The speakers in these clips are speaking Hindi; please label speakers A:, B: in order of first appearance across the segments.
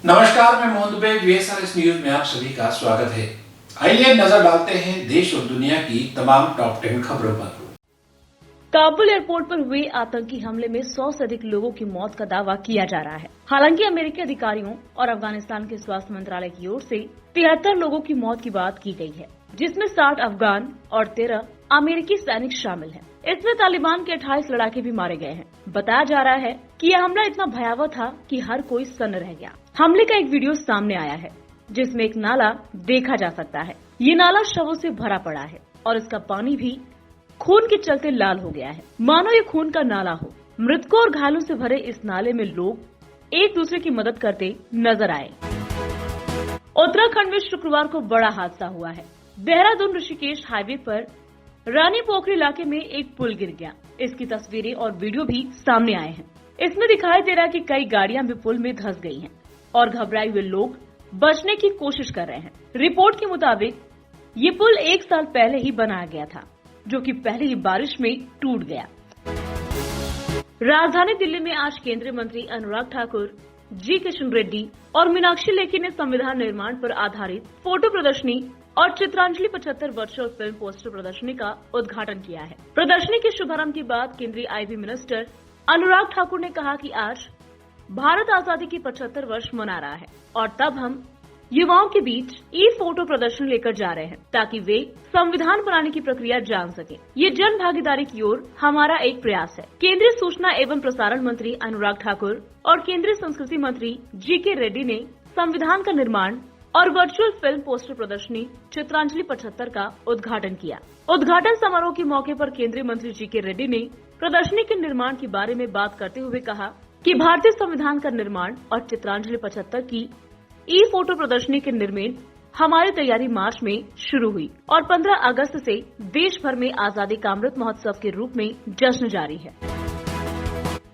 A: नमस्कार, मैं मोहन दुबे। VSRS न्यूज में आप सभी का स्वागत है। आइए नजर डालते हैं देश और दुनिया की तमाम टॉप 10 खबरों पर।
B: काबुल एयरपोर्ट पर हुए आतंकी हमले में 100 से अधिक लोगों की मौत का दावा किया जा रहा है। हालांकि अमेरिकी अधिकारियों और अफगानिस्तान के स्वास्थ्य मंत्रालय की ओर से 73 लोगों की मौत की बात की गई है, जिसमें 60 अफगान और 13 अमेरिकी सैनिक शामिल हैं। इसमें तालिबान के 28 लड़ाके भी मारे गए हैं। बताया जा रहा है कि यह हमला इतना भयावह था कि हर कोई सन्न रह गया। हमले का एक वीडियो सामने आया है, जिसमें एक नाला देखा जा सकता है। ये नाला शवों से भरा पड़ा है और इसका पानी भी खून के चलते लाल हो गया है, मानो ये खून का नाला हो। मृतकों और घायलों से भरे इस नाले में लोग एक दूसरे की मदद करते नजर आए। उत्तराखंड में शुक्रवार को बड़ा हादसा हुआ है। देहरादून ऋषिकेश हाईवे पर रानी पोखरी इलाके में एक पुल गिर गया। इसकी तस्वीरें और वीडियो भी सामने आए हैं। इसमें दिखाई दे रहा है कि कई गाड़ियां भी पुल में धंस गई हैं और घबराए हुए लोग बचने की कोशिश कर रहे हैं। रिपोर्ट के मुताबिक ये पुल 1 साल पहले ही बनाया गया था, जो कि पहले ही बारिश में टूट गया। राजधानी दिल्ली में आज केंद्रीय मंत्री अनुराग ठाकुर, जी किशन रेड्डी और मीनाक्षी लेखी ने संविधान निर्माण पर आधारित फोटो प्रदर्शनी और चित्रांजलि 75 वर्चुअल फिल्म पोस्टर प्रदर्शनी का उद्घाटन किया है। प्रदर्शनी के शुभारंभ के बाद केंद्रीय आईबी मिनिस्टर अनुराग ठाकुर ने कहा कि आज भारत आजादी की 75 वर्ष मना रहा है और तब हम युवाओं के बीच ई फोटो प्रदर्शन लेकर जा रहे हैं, ताकि वे संविधान बनाने की प्रक्रिया जान सके। ये जन भागीदारी की ओर हमारा एक प्रयास है। केंद्रीय सूचना एवं प्रसारण मंत्री अनुराग ठाकुर और केंद्रीय संस्कृति मंत्री जी.के. रेड्डी ने संविधान का निर्माण और वर्चुअल फिल्म पोस्टर प्रदर्शनी चित्रांजलि 75 का उद्घाटन किया। उद्घाटन समारोह के मौके पर केंद्रीय मंत्री जी.के. रेड्डी ने प्रदर्शनी के निर्माण के बारे में बात करते हुए कहा कि भारतीय संविधान का निर्माण और चित्रांजलि 75 की ई फोटो प्रदर्शनी के निर्माण हमारी तैयारी मार्च में शुरू हुई और 15 अगस्त से देश भर में आजादी का अमृत महोत्सव के रूप में जश्न जारी है।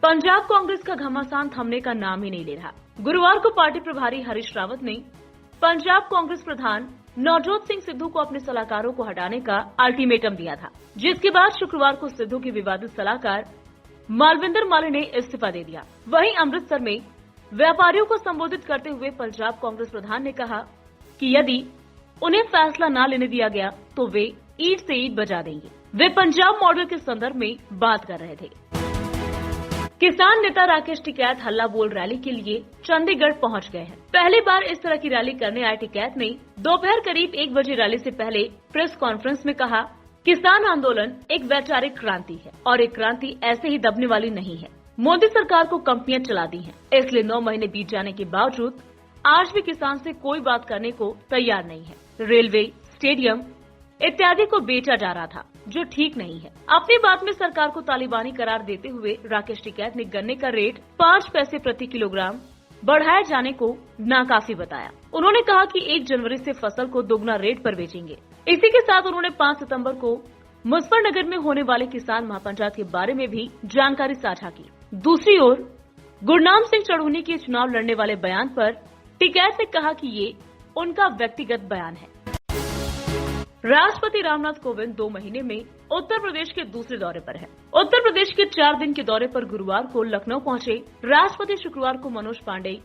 B: पंजाब कांग्रेस का घमासान थमने का नाम ही नहीं ले रहा। गुरुवार को पार्टी प्रभारी हरीश रावत ने पंजाब कांग्रेस प्रधान नवजोत सिंह सिद्धू को अपने सलाहकारों को हटाने का अल्टीमेटम दिया था, जिसके बाद शुक्रवार को सिद्धू के विवादित सलाहकार मालविंदर माली ने इस्तीफा दे दिया। वहीं अमृतसर में व्यापारियों को संबोधित करते हुए पंजाब कांग्रेस प्रधान ने कहा कि यदि उन्हें फैसला न लेने दिया गया तो वे ईंट से ईंट बजा देंगे। वे पंजाब मॉडल के संदर्भ में बात कर रहे थे। किसान नेता राकेश टिकैत हल्ला बोल रैली के लिए चंडीगढ़ पहुंच गए हैं। पहली बार इस तरह की रैली करने आए टिकैत ने दोपहर करीब 1 बजे रैली से पहले प्रेस कॉन्फ्रेंस में कहा, किसान आंदोलन एक वैचारिक क्रांति है और एक क्रांति ऐसे ही दबने वाली नहीं है। मोदी सरकार को कंपनियां चला दी हैं, इसलिए 9 महीने बीत जाने के बावजूद आज भी किसान से कोई बात करने को तैयार नहीं है। रेलवे, स्टेडियम इत्यादि को बेचा जा रहा था, जो ठीक नहीं है। अपनी बात में सरकार को तालिबानी करार देते हुए राकेश टिकैत ने गन्ने का रेट 5 पैसे प्रति किलोग्राम बढ़ाए जाने को नाकाफी बताया। उन्होंने कहा कि 1 जनवरी से फसल को दोगुना रेट पर बेचेंगे। इसी के साथ उन्होंने 5 सितंबर को मुजफ्फरनगर में होने वाले किसान महापंचायत के बारे में भी जानकारी साझा की। दूसरी ओर गुरनाम सिंह चढ़ूनी के चुनाव लड़ने वाले बयान पर टिकैत ने कहा कि ये उनका व्यक्तिगत बयान है। राष्ट्रपति रामनाथ कोविंद 2 महीने में उत्तर प्रदेश के दूसरे दौरे पर है। उत्तर प्रदेश के 4 दिन के दौरे पर गुरुवार को लखनऊ पहुंचे राष्ट्रपति शुक्रवार को मनोज पांडे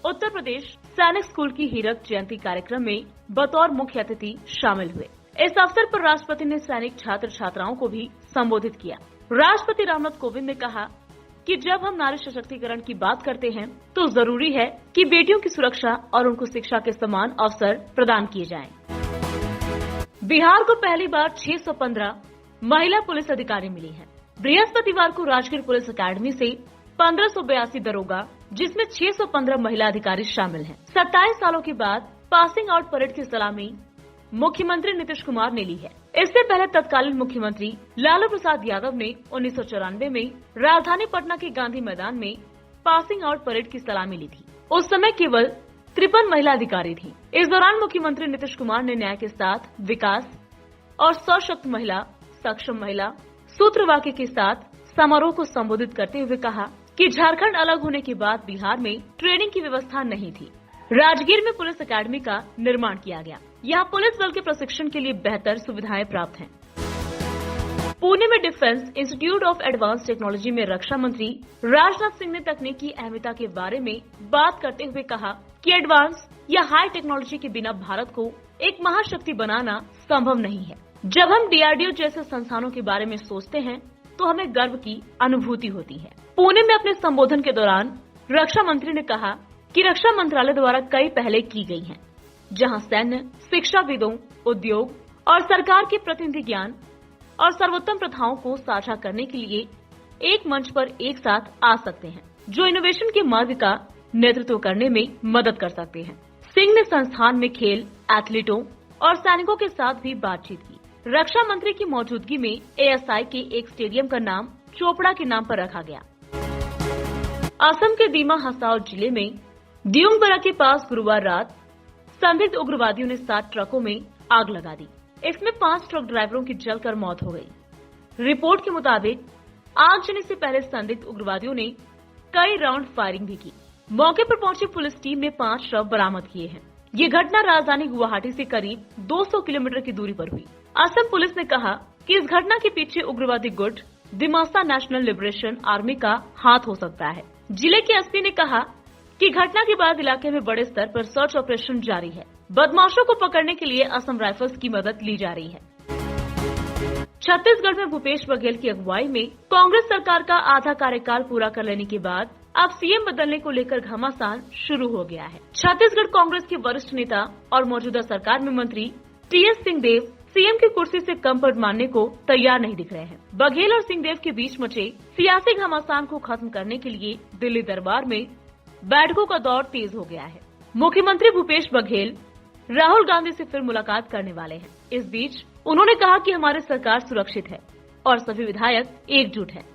B: उत्तर प्रदेश सैनिक स्कूल की हीरक जयंती कार्यक्रम में बतौर मुख्य अतिथि शामिल हुए। इस अवसर पर राष्ट्रपति ने सैनिक छात्र छात्राओं को भी संबोधित किया। राष्ट्रपति रामनाथ कोविंद ने कहा कि जब हम नारी सशक्तिकरण की बात करते हैं तो जरूरी है कि बेटियों की सुरक्षा और उनको शिक्षा के समान अवसर प्रदान किए जाएं। बिहार को पहली बार 615 महिला पुलिस अधिकारी मिली हैं। बृहस्पतिवार को राजगीर पुलिस अकादमी से 1582 दरोगा, जिसमें 615 महिला अधिकारी शामिल हैं। 27 सालों के बाद पासिंग आउट परेड की सलामी मुख्यमंत्री नीतीश कुमार ने ली है। इससे पहले तत्कालीन मुख्यमंत्री लालू प्रसाद यादव ने 1994 में राजधानी पटना के गांधी मैदान में पासिंग आउट परेड की सलामी ली थी। उस समय केवल 53 महिला अधिकारी थी। इस दौरान मुख्यमंत्री नीतीश कुमार ने न्याय के साथ विकास और सशक्त महिला, सक्षम महिला सूत्रवाक्य के साथ समारोह को संबोधित करते हुए कहा कि झारखंड अलग होने के बाद बिहार में ट्रेनिंग की व्यवस्था नहीं थी। राजगीर में पुलिस अकादमी का निर्माण किया गया। यहाँ पुलिस बल के प्रशिक्षण के लिए बेहतर सुविधाएं प्राप्त हैं। पुणे में defence institute of advance technology में रक्षा मंत्री राजनाथ सिंह ने तकनीकी अहमियता के बारे में बात करते हुए कहा कि एडवांस या हाई टेक्नोलॉजी के बिना भारत को एक महाशक्ति बनाना संभव नहीं है। जब हम DRDO जैसे संस्थानों के बारे में सोचते हैं तो हमें गर्व की अनुभूति होती है। पुणे में अपने संबोधन के दौरान रक्षा मंत्री ने कहा कि रक्षा मंत्रालय द्वारा कई पहले की गई हैं, जहां सैन्य, शिक्षाविदों, उद्योग और सरकार के प्रतिनिधि ज्ञान और सर्वोत्तम प्रथाओं को साझा करने के लिए एक मंच पर एक साथ आ सकते हैं, जो इनोवेशन के मार्ग का नेतृत्व करने में मदद कर सकते हैं। सिंह ने संस्थान में खेल, एथलीटों और सैनिकों के साथ भी बातचीत की। रक्षा मंत्री की मौजूदगी में ASI के एक स्टेडियम का नाम चोपड़ा के नाम पर रखा गया। असम के दीमा हसाओ जिले में दियोंगबरा के पास गुरुवार रात संदिग्ध उग्रवादियों ने 7 ट्रकों में आग लगा दी। इसमें 5 ट्रक ड्राइवरों की जलकर मौत हो गई। रिपोर्ट के मुताबिक आगजनी से पहले संदिग्ध उग्रवादियों ने कई राउंड फायरिंग भी की। मौके पर पहुंची पुलिस टीम ने 5 शव बरामद किए हैं। ये घटना राजधानी गुवाहाटी से करीब 200 किलोमीटर की दूरी पर हुई। असम पुलिस ने कहा कि इस घटना के पीछे उग्रवादी गुट दिमासा नेशनल लिबरेशन आर्मी का हाथ हो सकता है। जिले के एसपी ने कहा कि घटना के बाद इलाके में बड़े स्तर पर सर्च ऑपरेशन जारी है। बदमाशों को पकड़ने के लिए असम राइफल्स की मदद ली जा रही है। छत्तीसगढ़ में भूपेश बघेल की अगुवाई में कांग्रेस सरकार का आधा कार्यकाल पूरा कर लेने के बाद अब सीएम बदलने को लेकर घमासान शुरू हो गया है। छत्तीसगढ़ कांग्रेस के वरिष्ठ नेता और मौजूदा सरकार में मंत्री TS सिंहदेव सीएम की कुर्सी से कम पद मानने को तैयार नहीं दिख रहे हैं। बघेल और सिंहदेव के बीच मचे सियासी घमासान को खत्म करने के लिए दिल्ली दरबार में बैठकों का दौर तेज हो गया है। मुख्यमंत्री भूपेश बघेल राहुल गांधी से फिर मुलाकात करने वाले हैं। इस बीच उन्होंने कहा कि हमारी सरकार सुरक्षित है और सभी विधायक एकजुट हैं।